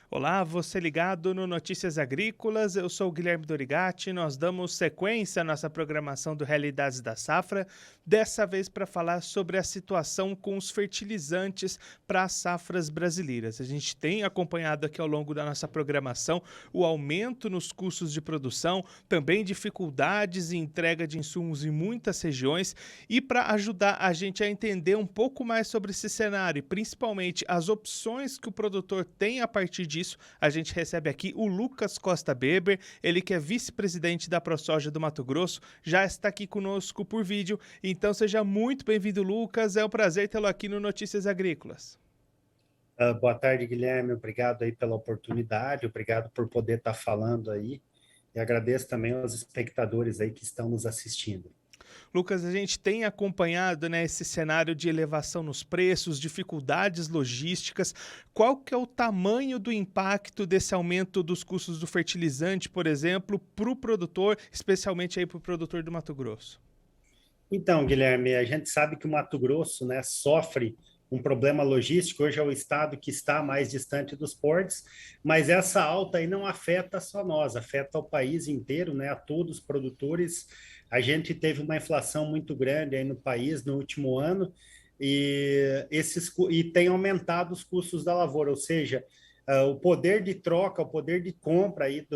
Olá, você ligado no Notícias Agrícolas, eu sou o Guilherme Dorigatti, nós damos sequência à nossa programação do Realidades da Safra, dessa vez para falar sobre a situação com os fertilizantes para as safras brasileiras. A gente tem acompanhado aqui ao longo da nossa programação o aumento nos custos de produção, também dificuldades em entrega de insumos em muitas regiões, e para ajudar a gente a entender um pouco mais sobre esse cenário e principalmente as opções que o produtor tem a partir disso, a gente recebe aqui o Lucas Costa Beber, ele que é vice-presidente da ProSoja do Mato Grosso, já está aqui conosco por vídeo. Então seja muito bem-vindo, Lucas. É um prazer tê-lo aqui no Notícias Agrícolas. Boa tarde, Guilherme. Obrigado aí pela oportunidade, obrigado por poder estar falando aí. E agradeço também aos espectadores aí que estão nos assistindo. Lucas, a gente tem acompanhado, né, esse cenário de elevação nos preços, dificuldades logísticas. Qual que é o tamanho do impacto desse aumento dos custos do fertilizante, por exemplo, para o produtor, especialmente aí para o produtor do Mato Grosso? Então, Guilherme, a gente sabe que o Mato Grosso, né, sofre um problema logístico. Hoje é o estado que está mais distante dos portos, mas essa alta aí não afeta só nós, afeta o país inteiro, né, a todos os produtores. A gente teve uma inflação muito grande aí no país no último ano e tem aumentado os custos da lavoura, ou seja, o poder de troca, o poder de compra aí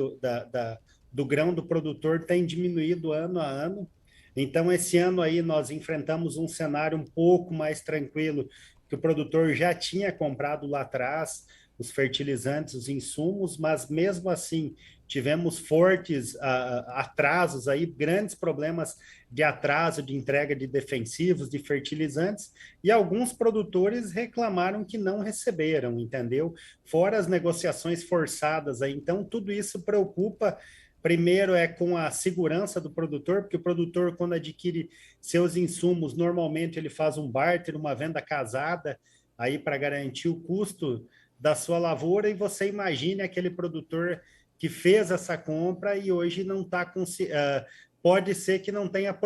do grão do produtor tem diminuído ano a ano. Então, esse ano aí nós enfrentamos um cenário um pouco mais tranquilo, que o produtor já tinha comprado lá atrás os fertilizantes, os insumos, mas mesmo assim tivemos fortes atrasos aí, grandes problemas de atraso de entrega de defensivos, de fertilizantes, e alguns produtores reclamaram que não receberam, entendeu? Fora as negociações forçadas aí, então tudo isso preocupa. Primeiro é com a segurança do produtor, porque o produtor, quando adquire seus insumos, normalmente ele faz um barter, uma venda casada, aí para garantir o custo da sua lavoura, e você imagine aquele produtor que fez essa compra e hoje não está com. Pode ser que não tenha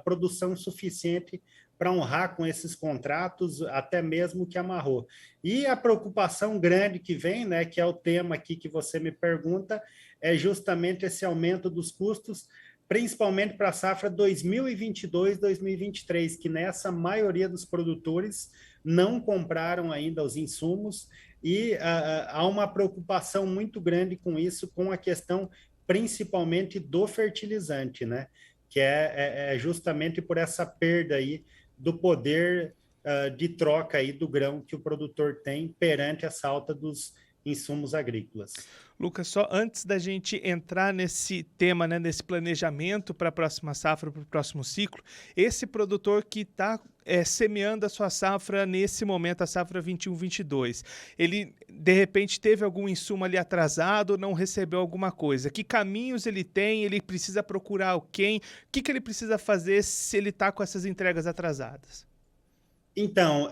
produção suficiente para honrar com esses contratos, até mesmo que amarrou. E a preocupação grande que vem, né, que é o tema aqui que você me pergunta, é justamente esse aumento dos custos, principalmente para a safra 2022-2023, que nessa maioria dos produtores não compraram ainda os insumos e há uma preocupação muito grande com isso, com a questão principalmente do fertilizante, né? Que é justamente por essa perda aí do poder de troca aí do grão que o produtor tem perante essa alta dos insumos agrícolas. Lucas, só antes da gente entrar nesse tema, né, nesse planejamento para a próxima safra, para o próximo ciclo, esse produtor que está semeando a sua safra nesse momento, a safra 21-22, ele de repente teve algum insumo ali atrasado, não recebeu alguma coisa. Que caminhos ele tem? Ele precisa procurar quem? O que, que ele precisa fazer se ele está com essas entregas atrasadas? Então,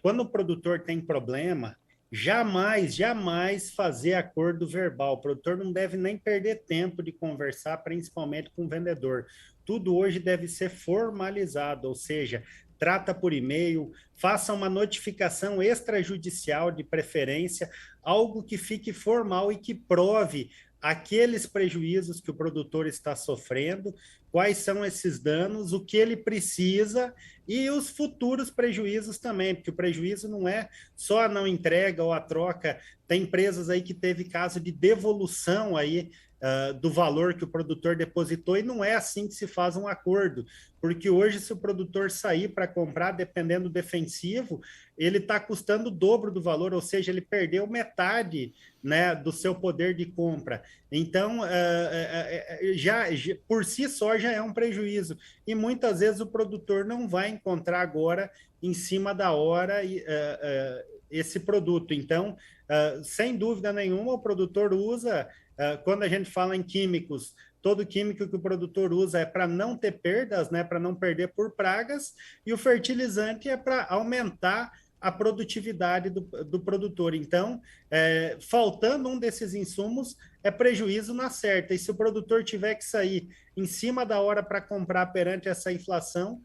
quando o produtor tem problema, jamais fazer acordo verbal. O produtor não deve nem perder tempo de conversar, principalmente com o vendedor. Tudo hoje deve ser formalizado, ou seja, trata por e-mail, faça uma notificação extrajudicial de preferência, algo que fique formal e que prove aqueles prejuízos que o produtor está sofrendo, quais são esses danos, o que ele precisa e os futuros prejuízos também, porque o prejuízo não é só a não entrega ou a troca. Tem empresas aí que teve caso de devolução aí do valor que o produtor depositou, e não é assim que se faz um acordo, porque hoje, se o produtor sair para comprar, dependendo do defensivo, ele está custando o dobro do valor, ou seja, ele perdeu metade, né, do seu poder de compra. Então, já por si só já é um prejuízo, e muitas vezes o produtor não vai encontrar agora, em cima da hora, esse produto. Então, sem dúvida nenhuma, o produtor usa, quando a gente fala em químicos, todo químico que o produtor usa é para não ter perdas, né, para não perder por pragas, e o fertilizante é para aumentar a produtividade do produtor. Então, faltando um desses insumos, é prejuízo na certa. E se o produtor tiver que sair em cima da hora para comprar perante essa inflação,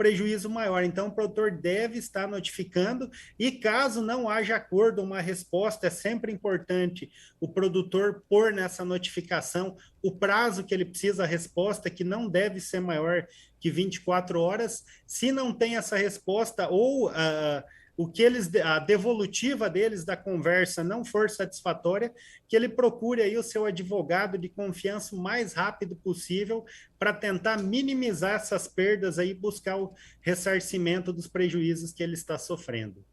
prejuízo maior. Então, o produtor deve estar notificando e, caso não haja acordo, uma resposta, é sempre importante o produtor pôr nessa notificação o prazo que ele precisa, a resposta, que não deve ser maior que 24 horas. Se não tem essa resposta ou o que a devolutiva deles da conversa não for satisfatória, que ele procure aí o seu advogado de confiança o mais rápido possível para tentar minimizar essas perdas aí, buscar o ressarcimento dos prejuízos que ele está sofrendo.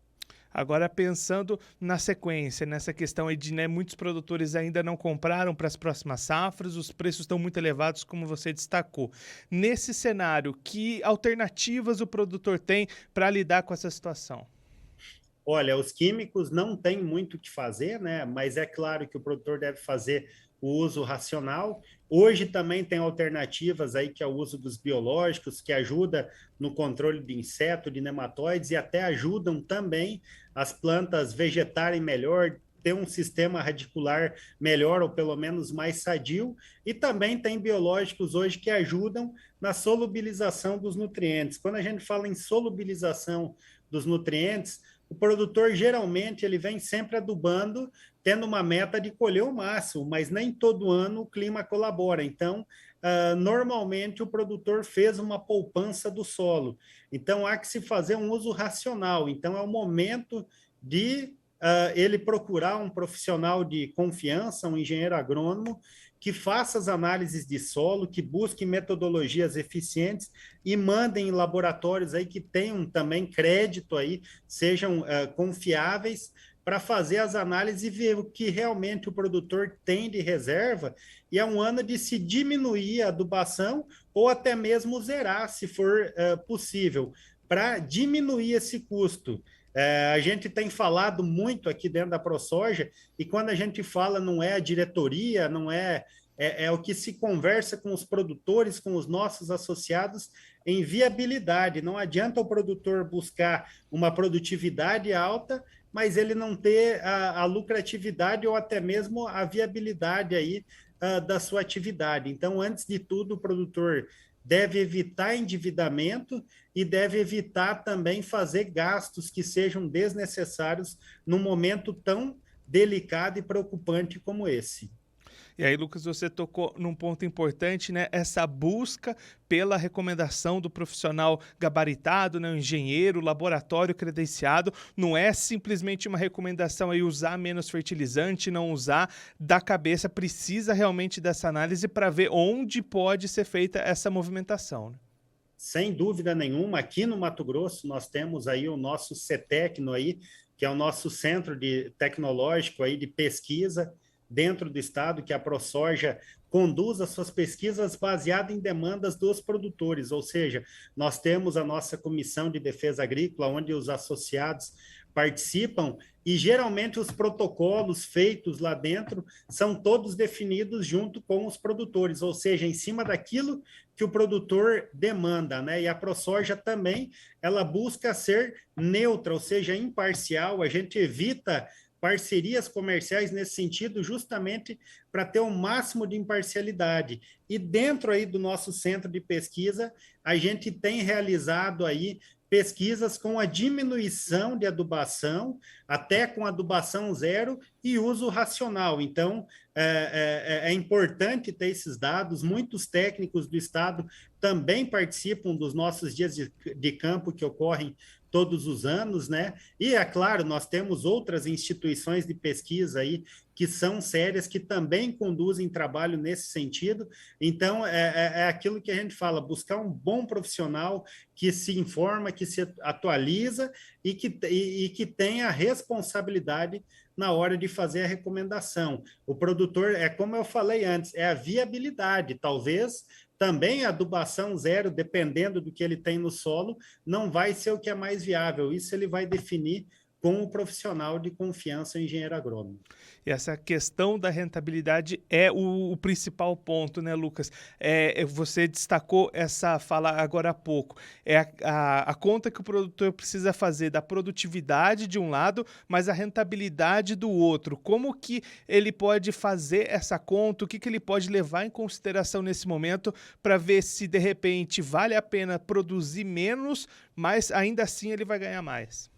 Agora, pensando na sequência, nessa questão aí de, né, muitos produtores ainda não compraram para as próximas safras, os preços estão muito elevados, como você destacou. Nesse cenário, que alternativas o produtor tem para lidar com essa situação? Olha, os químicos não têm muito o que fazer, né? Mas é claro que o produtor deve fazer o uso racional. Hoje também tem alternativas aí, que é o uso dos biológicos, que ajuda no controle de inseto, de nematóides, e até ajudam também as plantas vegetarem melhor, ter um sistema radicular melhor, ou pelo menos mais sadio. E também tem biológicos hoje que ajudam na solubilização dos nutrientes. Quando a gente fala em solubilização dos nutrientes, o produtor geralmente ele vem sempre adubando, tendo uma meta de colher o máximo, mas nem todo ano o clima colabora. Então, normalmente o produtor fez uma poupança do solo. Então, há que se fazer um uso racional. Então, é o momento de ele procurar um profissional de confiança, um engenheiro agrônomo, que faça as análises de solo, que busque metodologias eficientes e mandem em laboratórios aí que tenham também crédito aí, sejam confiáveis, para fazer as análises e ver o que realmente o produtor tem de reserva, e é um ano de se diminuir a adubação ou até mesmo zerar, se for possível, para diminuir esse custo. A gente tem falado muito aqui dentro da ProSoja, e quando a gente fala, não é a diretoria, não é o que se conversa com os produtores, com os nossos associados, em viabilidade. Não adianta o produtor buscar uma produtividade alta, mas ele não ter a lucratividade ou até mesmo a viabilidade aí da sua atividade. Então, antes de tudo, o produtor deve evitar endividamento e deve evitar também fazer gastos que sejam desnecessários num momento tão delicado e preocupante como esse. E aí, Lucas, você tocou num ponto importante, né? Essa busca pela recomendação do profissional gabaritado, né? O engenheiro, laboratório credenciado. Não é simplesmente uma recomendação aí usar menos fertilizante, não usar da cabeça. Precisa realmente dessa análise para ver onde pode ser feita essa movimentação, né? Sem dúvida nenhuma, aqui no Mato Grosso nós temos aí o nosso CETECNO aí, que é o nosso centro tecnológico aí de pesquisa dentro do estado, que a ProSoja conduz as suas pesquisas baseadas em demandas dos produtores, ou seja, nós temos a nossa comissão de defesa agrícola, onde os associados participam, e geralmente os protocolos feitos lá dentro são todos definidos junto com os produtores, ou seja, em cima daquilo que o produtor demanda, né? E a ProSoja também, ela busca ser neutra, ou seja, imparcial. A gente evita parcerias comerciais nesse sentido, justamente para ter o máximo de imparcialidade. E dentro aí do nosso centro de pesquisa, a gente tem realizado aí pesquisas com a diminuição de adubação, até com adubação zero e uso racional. Então, é importante ter esses dados. Muitos técnicos do estado também participam dos nossos dias de campo que ocorrem todos os anos, né? E, é claro, nós temos outras instituições de pesquisa aí que são sérias, que também conduzem trabalho nesse sentido. Então, é aquilo que a gente fala, buscar um bom profissional que se informa, que se atualiza e que tenha responsabilidade na hora de fazer a recomendação. O produtor, é como eu falei antes, é a viabilidade. Talvez também a adubação zero, dependendo do que ele tem no solo, não vai ser o que é mais viável. Isso ele vai definir com o profissional de confiança, o engenheiro agrônomo. E essa questão da rentabilidade é o principal ponto, né, Lucas? Você destacou essa fala agora há pouco. É a conta que o produtor precisa fazer da produtividade de um lado, mas a rentabilidade do outro. Como que ele pode fazer essa conta? O que que ele pode levar em consideração nesse momento para ver se, de repente, vale a pena produzir menos, mas ainda assim ele vai ganhar mais?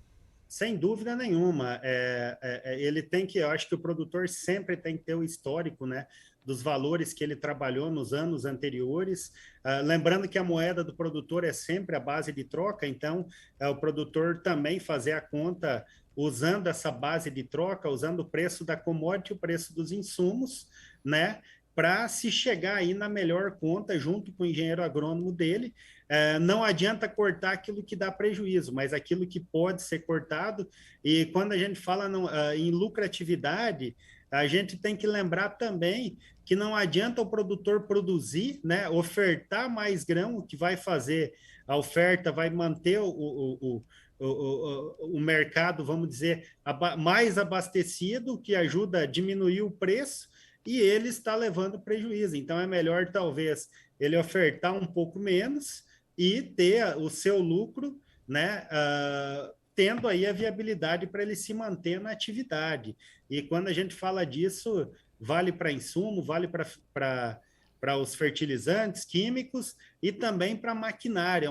Sem dúvida nenhuma, ele tem que, eu acho que o produtor sempre tem que ter o histórico, né, dos valores que ele trabalhou nos anos anteriores. Lembrando que a moeda do produtor é sempre a base de troca, então o produtor também fazer a conta usando essa base de troca, usando o preço da commodity, o preço dos insumos, né, para se chegar aí na melhor conta junto com o engenheiro agrônomo dele. Não adianta cortar aquilo que dá prejuízo, mas aquilo que pode ser cortado. E quando a gente fala em lucratividade, a gente tem que lembrar também que não adianta o produtor produzir, né, ofertar mais grão, o que vai fazer a oferta, vai manter o mercado, vamos dizer, mais abastecido, que ajuda a diminuir o preço, e ele está levando prejuízo. Então, é melhor, talvez, ele ofertar um pouco menos e ter o seu lucro, né, tendo aí a viabilidade para ele se manter na atividade. E quando a gente fala disso, vale para insumo, vale para os fertilizantes químicos e também para maquinária.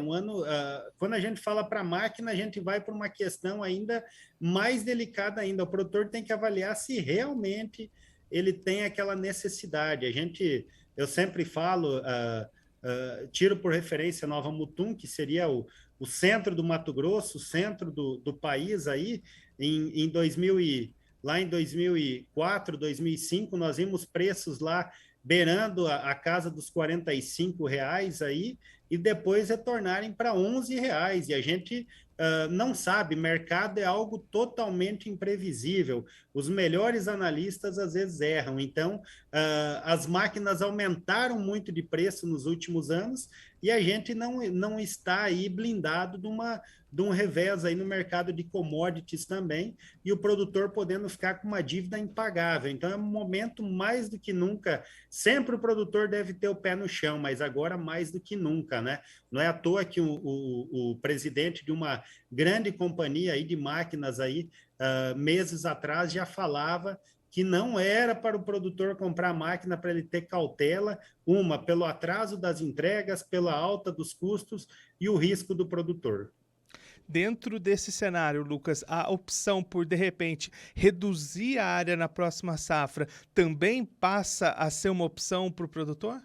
Quando a gente fala para máquina, a gente vai para uma questão ainda mais delicada ainda. O produtor tem que avaliar se realmente ele tem aquela necessidade. Eu sempre falo, tiro por referência Nova Mutum, que seria o centro do Mato Grosso, o centro do país aí, lá em 2004, 2005, nós vimos preços lá beirando a casa dos R$ 45 aí, e depois retornarem para R$ 11. E a gente não sabe, mercado é algo totalmente imprevisível. Os melhores analistas às vezes erram. Então, as máquinas aumentaram muito de preço nos últimos anos e a gente não está aí blindado de um revés aí no mercado de commodities também, e o produtor podendo ficar com uma dívida impagável. Então, é um momento mais do que nunca. Sempre o produtor deve ter o pé no chão, mas agora mais do que nunca, né? Não é à toa que o presidente de uma grande companhia aí de máquinas aí, meses atrás, já falava que não era para o produtor comprar máquina para ele ter cautela, pelo atraso das entregas, pela alta dos custos e o risco do produtor. Dentro desse cenário, Lucas, a opção por, de repente, reduzir a área na próxima safra também passa a ser uma opção para o produtor?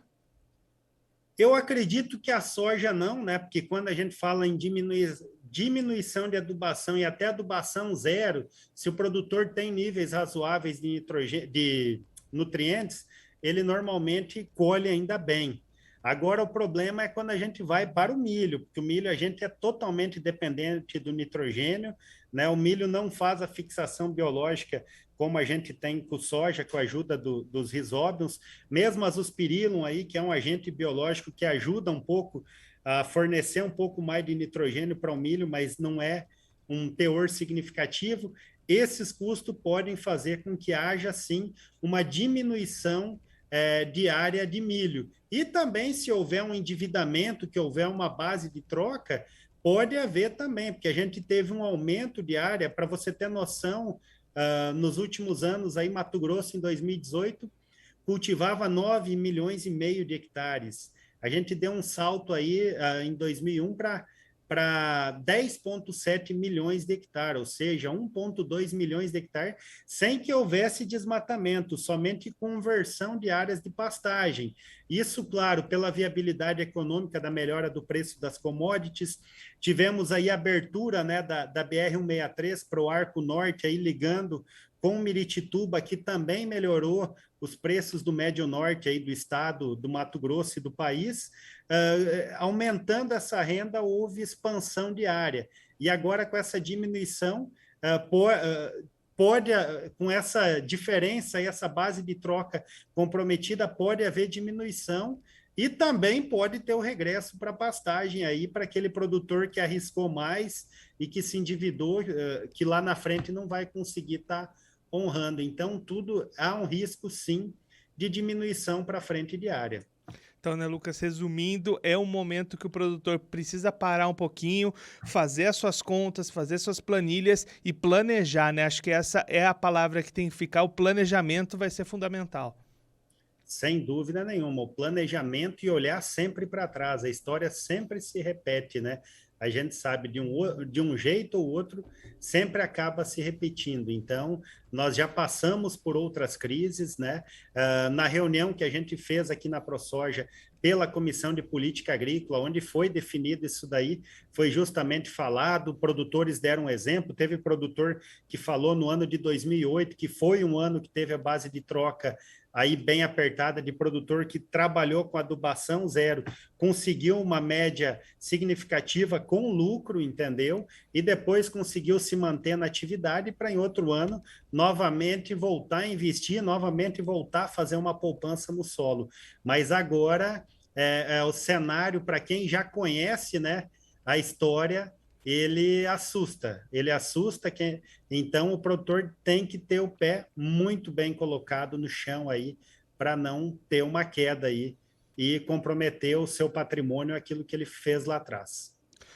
Eu acredito que a soja não, né? Porque quando a gente fala em diminuição de adubação e até adubação zero, se o produtor tem níveis razoáveis de nutrientes, ele normalmente colhe ainda bem. Agora, o problema é quando a gente vai para o milho, porque o milho a gente é totalmente dependente do nitrogênio, né? O milho não faz a fixação biológica como a gente tem com soja, com a ajuda dos risóbios, mesmo as azospirillum aí, que é um agente biológico que ajuda um pouco a fornecer um pouco mais de nitrogênio para o milho, mas não é um teor significativo. Esses custos podem fazer com que haja, sim, uma diminuição de área de milho. E também, se houver um endividamento, que houver uma base de troca, pode haver também, porque a gente teve um aumento de área, para você ter noção, nos últimos anos, aí Mato Grosso, em 2018, cultivava 9,5 milhões de hectares. A gente deu um salto aí em 2001 para 10,7 milhões de hectares, ou seja, 1,2 milhões de hectares, sem que houvesse desmatamento, somente conversão de áreas de pastagem. Isso, claro, pela viabilidade econômica da melhora do preço das commodities. Tivemos aí a abertura, né, da BR-163 para o Arco Norte, aí ligando com Miritituba, que também melhorou os preços do Médio Norte aí do estado do Mato Grosso e do país. Aumentando essa renda, houve expansão de área. E agora, com essa diminuição, com essa diferença e essa base de troca comprometida, pode haver diminuição E também pode ter o regresso para a pastagem aí, para aquele produtor que arriscou mais e que se endividou, que lá na frente não vai conseguir estar honrando. Então, tudo há um risco, sim, de diminuição para frente de área. Então, né, Lucas, resumindo, é um momento que o produtor precisa parar um pouquinho, fazer as suas contas, fazer suas planilhas e planejar, né? Acho que essa é a palavra que tem que ficar. O planejamento vai ser fundamental. Sem dúvida nenhuma, o planejamento e olhar sempre para trás. A história sempre se repete, né? A gente sabe de um jeito ou outro, sempre acaba se repetindo. Então, nós já passamos por outras crises, né? Na reunião que a gente fez aqui na ProSoja pela Comissão de Política Agrícola, onde foi definido isso daí, foi justamente falado, produtores deram um exemplo, teve produtor que falou no ano de 2008, que foi um ano que teve a base de troca aí bem apertada de produtor que trabalhou com adubação zero, conseguiu uma média significativa com lucro, entendeu? E depois conseguiu se manter na atividade para em outro ano novamente voltar a investir, novamente voltar a fazer uma poupança no solo. Mas agora o cenário, para quem já conhece, né, a história, ele assusta quem, então o produtor tem que ter o pé muito bem colocado no chão aí para não ter uma queda aí e comprometer o seu patrimônio, aquilo que ele fez lá atrás.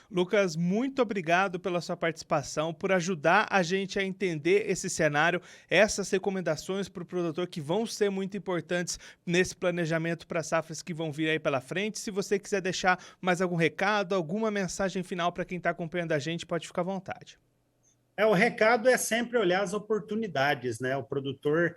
Lucas, muito obrigado pela sua participação, por ajudar a gente a entender esse cenário, essas recomendações para o produtor que vão ser muito importantes nesse planejamento para safras que vão vir aí pela frente. Se você quiser deixar mais algum recado, alguma mensagem final para quem está acompanhando a gente, pode ficar à vontade. O recado é sempre olhar as oportunidades, né? O produtor,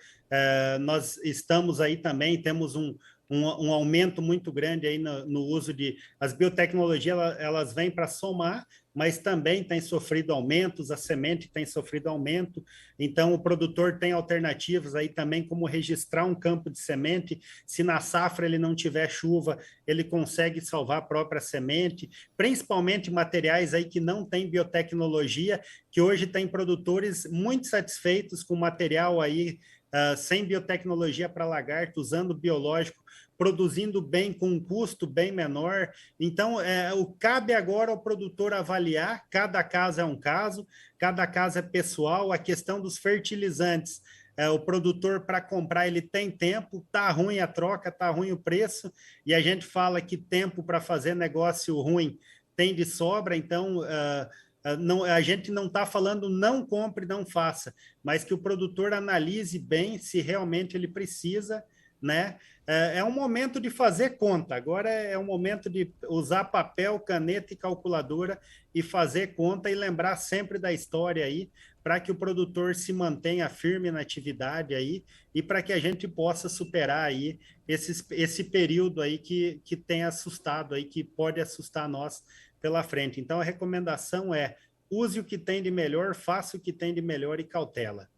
nós estamos aí também, temos um aumento muito grande aí no uso de... As biotecnologias, elas vêm para somar, mas também tem sofrido aumentos, a semente tem sofrido aumento, então o produtor tem alternativas aí também, como registrar um campo de semente, se na safra ele não tiver chuva, ele consegue salvar a própria semente, principalmente materiais aí que não tem biotecnologia, que hoje tem produtores muito satisfeitos com material aí, sem biotecnologia para lagarto, usando biológico, produzindo bem com um custo bem menor. Então, cabe agora ao produtor avaliar, cada caso é um caso, cada caso é pessoal, a questão dos fertilizantes. O produtor, para comprar, ele tem tempo, está ruim a troca, está ruim o preço, e a gente fala que tempo para fazer negócio ruim tem de sobra, então... não, a gente não está falando não compre, não faça, mas que o produtor analise bem se realmente ele precisa, né? É um momento de fazer conta, agora é um momento de usar papel, caneta e calculadora e fazer conta e lembrar sempre da história aí, para que o produtor se mantenha firme na atividade aí e para que a gente possa superar aí esse período aí que tem assustado aí, que pode assustar nós pela frente. Então, a recomendação é: use o que tem de melhor, faça o que tem de melhor e cautela.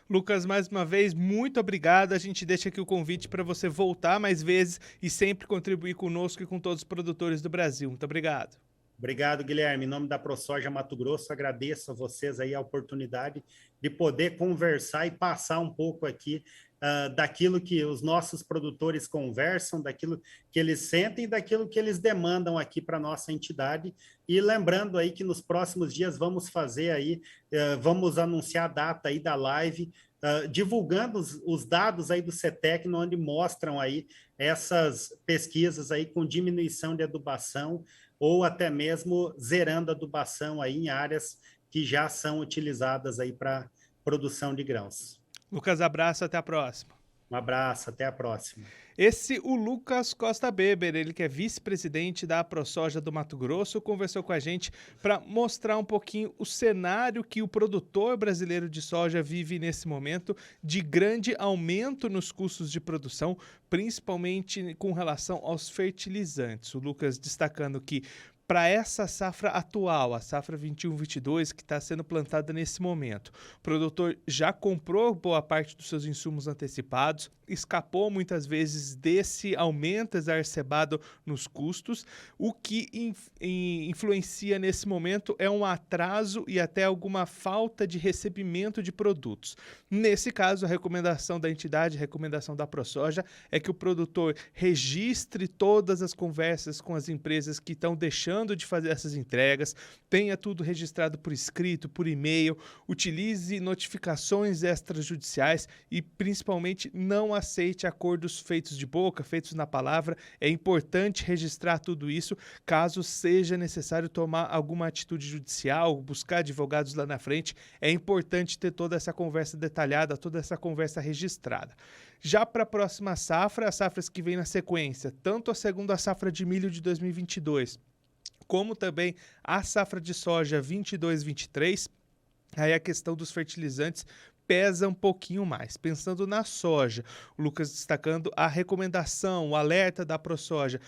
Lucas, mais uma vez, muito obrigado. A gente deixa aqui o convite para você voltar mais vezes e sempre contribuir conosco e com todos os produtores do Brasil. Muito obrigado. Obrigado, Guilherme. Em nome da ProSoja Mato Grosso, agradeço a vocês aí a oportunidade de poder conversar e passar um pouco aqui daquilo que os nossos produtores conversam, daquilo que eles sentem e daquilo que eles demandam aqui para a nossa entidade. E lembrando aí que nos próximos dias vamos fazer aí, vamos anunciar a data aí da live, divulgando os dados aí do CETEC, onde mostram aí essas pesquisas aí com diminuição de adubação, ou até mesmo zerando a adubação aí em áreas que já são utilizadas aí para produção de grãos. Lucas, abraço, até a próxima. Um abraço, até a próxima. O Lucas Costa Beber, ele que é vice-presidente da ProSoja do Mato Grosso, conversou com a gente para mostrar um pouquinho o cenário que o produtor brasileiro de soja vive nesse momento de grande aumento nos custos de produção, principalmente com relação aos fertilizantes. O Lucas destacando que para essa safra atual, a safra 21-22, que está sendo plantada nesse momento. O produtor já comprou boa parte dos seus insumos antecipados, escapou muitas vezes desse aumento exacerbado nos custos. O que influencia nesse momento é um atraso e até alguma falta de recebimento de produtos. Nesse caso, a recomendação da entidade, a recomendação da ProSoja é que o produtor registre todas as conversas com as empresas que estão deixando de fazer essas entregas, tenha tudo registrado por escrito, por e-mail, utilize notificações extrajudiciais e principalmente não aceite acordos feitos de boca, feitos na palavra. É importante registrar tudo isso caso seja necessário tomar alguma atitude judicial, buscar advogados lá na frente. É importante ter toda essa conversa detalhada, toda essa conversa registrada. Já para a próxima safra, as safras que vêm na sequência, tanto a segunda safra de milho de 2022, como também a safra de soja 22-23, aí a questão dos fertilizantes pesa um pouquinho mais. Pensando na soja, o Lucas destacando a recomendação, o alerta da ProSoja,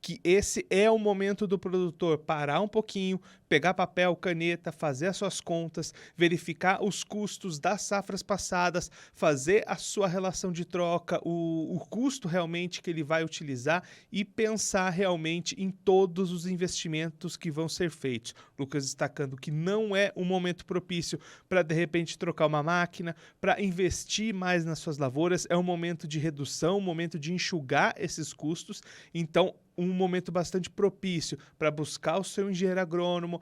que esse é o momento do produtor parar um pouquinho, pegar papel, caneta, fazer as suas contas, verificar os custos das safras passadas, fazer a sua relação de troca, o custo realmente que ele vai utilizar e pensar realmente em todos os investimentos que vão ser feitos. Lucas destacando que não é um momento propício para, de repente, trocar uma máquina, para investir mais nas suas lavouras, é um momento de redução, um momento de enxugar esses custos. Então, um momento bastante propício para buscar o seu engenheiro agrônomo,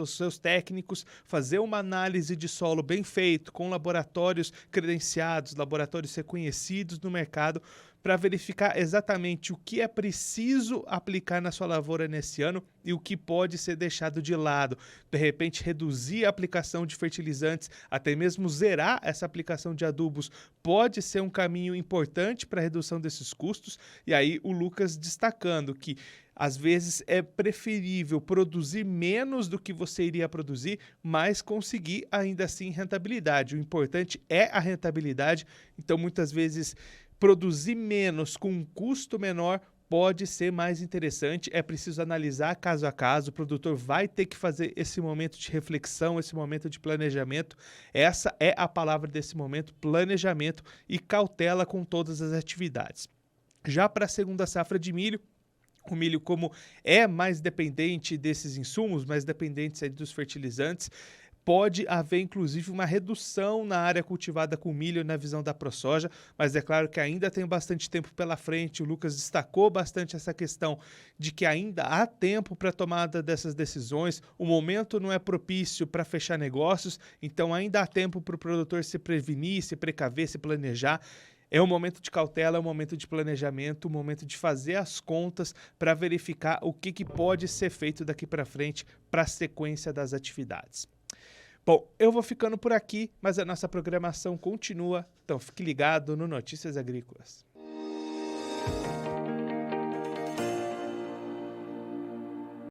seus técnicos, fazer uma análise de solo bem feito, com laboratórios credenciados, laboratórios reconhecidos no mercado, para verificar exatamente o que é preciso aplicar na sua lavoura nesse ano e o que pode ser deixado de lado. De repente, reduzir a aplicação de fertilizantes, até mesmo zerar essa aplicação de adubos, pode ser um caminho importante para a redução desses custos. E aí o Lucas destacando que às vezes é preferível produzir menos do que você iria produzir, mas conseguir ainda assim rentabilidade. O importante é a rentabilidade, então muitas vezes produzir menos com um custo menor pode ser mais interessante. É preciso analisar caso a caso, o produtor vai ter que fazer esse momento de reflexão, esse momento de planejamento. Essa é a palavra desse momento, planejamento e cautela com todas as atividades. Já para a segunda safra de milho, o milho, como é mais dependente desses insumos, mais dependente aí dos fertilizantes, pode haver, inclusive, uma redução na área cultivada com milho na visão da ProSoja, mas é claro que ainda tem bastante tempo pela frente. O Lucas destacou bastante essa questão de que ainda há tempo para a tomada dessas decisões, o momento não é propício para fechar negócios, então ainda há tempo para o produtor se prevenir, se precaver, se planejar. É um momento de cautela, é um momento de planejamento, um momento de fazer as contas para verificar o que pode ser feito daqui para frente para a sequência das atividades. Bom, eu vou ficando por aqui, mas a nossa programação continua, então fique ligado no Notícias Agrícolas.